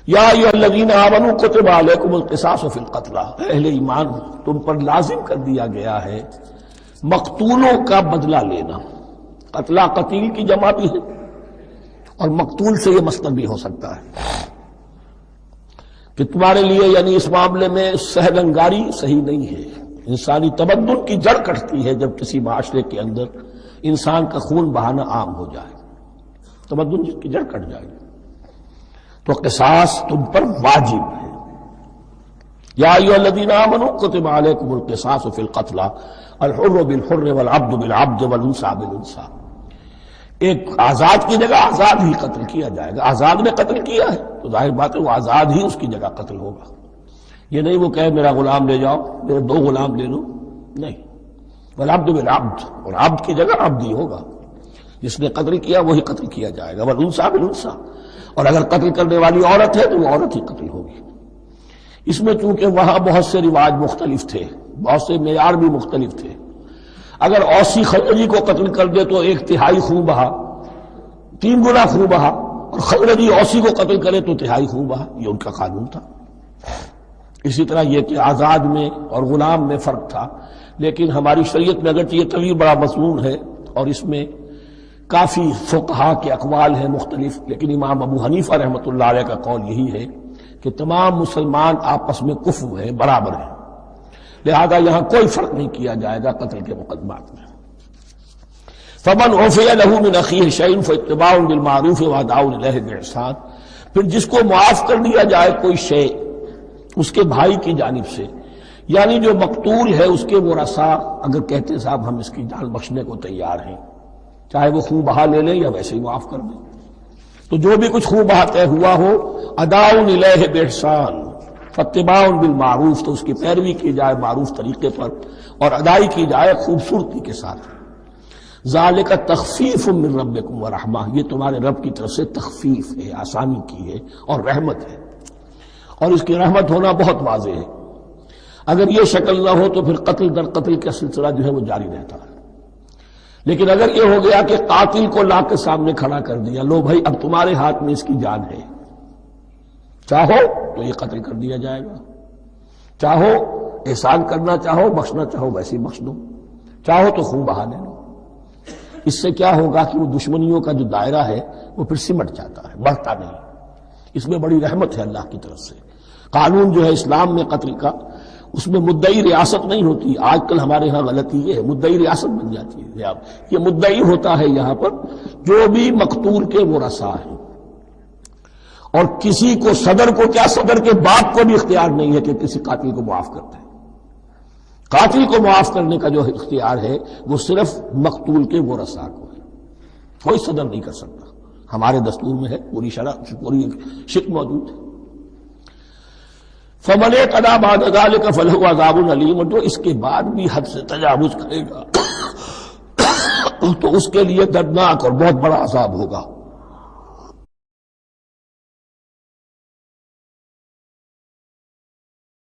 یا ایھا الذین آمنوا کتب علیکم القصاص فی القتلی، اہل ایمان تم پر لازم کر دیا گیا ہے مقتولوں کا بدلہ لینا۔ قتلہ قتیل کی جمع بھی ہے اور مقتول سے یہ مصدر بھی ہو سکتا ہے کہ تمہارے لیے یعنی اس معاملے میں سہل انگاری صحیح نہیں ہے۔ انسانی تمدن کی جڑ کٹتی ہے جب کسی معاشرے کے اندر انسان کا خون بہانا عام ہو جائے، تمدن کی جڑ کٹ جائے، تو قصاص تم پر واجب ہے۔ یا ایھا الذین آمنوا کتب علیکم القصاص فی القتلی الحر بالحر والعبد بالعبد والانثى بالانثى۔ ایک آزاد کی جگہ آزاد ہی قتل کیا جائے گا۔ آزاد نے قتل کیا ہے تو ظاہر بات ہے وہ آزاد ہی اس کی جگہ قتل ہوگا۔ یہ نہیں وہ کہے میرا غلام لے جاؤ، میرے دو غلام لے لو، نہیں، والعبد بالعبد، اور عبد کی جگہ عبد ہی ہوگا، جس نے قتل کیا وہی قتل کیا جائے گا، والانثى بالانثى، اور اگر قتل کرنے والی عورت ہے تو وہ عورت ہی قتل ہوگی۔ اس میں چونکہ وہاں بہت سے رواج مختلف تھے، بہت سے معیار بھی مختلف تھے۔ اگر اوسی خزرجی کو قتل کر دے تو 1/3 خون بہا، 3 گنا خون بہا، اور خزرجی اوسی کو قتل کرے تو 1/3 خون بہا، یہ ان کا قانون تھا۔ اسی طرح یہ کہ آزاد میں اور غلام میں فرق تھا، لیکن ہماری شریعت میں اگرچہ یہ طویل بڑا مضمون ہے اور اس میں کافی فقہا کے اقوال ہیں مختلف، لیکن امام ابو حنیفہ رحمۃ اللہ علیہ کا قول یہی ہے کہ تمام مسلمان آپس میں کفو ہیں، برابر ہیں، لہذا یہاں کوئی فرق نہیں کیا جائے گا قتل کے مقدمات میں۔ فمن عفی لہ من اخیہ شیء فاتباع بالمعروف واداء الیہ باحسان، پھر جس کو معاف کر دیا جائے کوئی شے اس کے بھائی کی جانب سے، یعنی جو مقتول ہے اس کے ورثاء اگر کہتے صاحب ہم اس کی جان بخشنے کو تیار ہیں، چاہے وہ خون بہا لے لیں یا ویسے ہی معاف کر دیں، تو جو بھی کچھ خون بہا طے ہوا ہو اداء الیہ باحسان فاتباع بالمعروف، تو اس کی پیروی کی جائے معروف طریقے پر اور ادائی کی جائے خوبصورتی کے ساتھ۔ ذالک تخفیف من ربکم ورحمہ، یہ تمہارے رب کی طرف سے تخفیف ہے، آسانی کی ہے اور رحمت ہے، اور اس کی رحمت ہونا بہت واضح ہے۔ اگر یہ شکل نہ ہو تو پھر قتل در قتل کا سلسلہ جو ہے وہ جاری رہتا ہے، لیکن اگر یہ ہو گیا کہ قاتل کو لا کے سامنے کھڑا کر دیا، لو بھائی اب تمہارے ہاتھ میں اس کی جان ہے، چاہو تو یہ قتل کر دیا جائے گا، چاہو احسان کرنا چاہو بخشنا چاہو ویسے ہی بخش دو، چاہو تو خون بہا لے لو۔ اس سے کیا ہوگا کہ وہ دشمنیوں کا جو دائرہ ہے وہ پھر سمٹ جاتا ہے، بڑھتا نہیں۔ اس میں بڑی رحمت ہے اللہ کی طرف سے۔ قانون جو ہے اسلام میں قتل کا، اس میں مدعی ریاست نہیں ہوتی۔ آج کل ہمارے ہاں غلطی یہ ہے، مدعی ریاست بن جاتی ہے۔ یہ مدعی ہوتا ہے یہاں پر جو بھی مقتول کے ورثاء ہیں، اور کسی کو صدر کو کیا صدر کے باپ کو بھی اختیار نہیں ہے کہ کسی قاتل کو معاف کر دے۔ قاتل کو معاف کرنے کا جو اختیار ہے وہ صرف مقتول کے ورثاء کو ہے، کوئی صدر نہیں کر سکتا۔ ہمارے دستور میں ہے، پوری شرح پوری شک موجود ہے۔ فمن اعتدی بعد ذلک فلہ عذاب علیم، اور جو اس کے بعد بھی حد سے تجاوز کرے گا تو اس کے لیے دردناک اور بہت بڑا عذاب ہوگا۔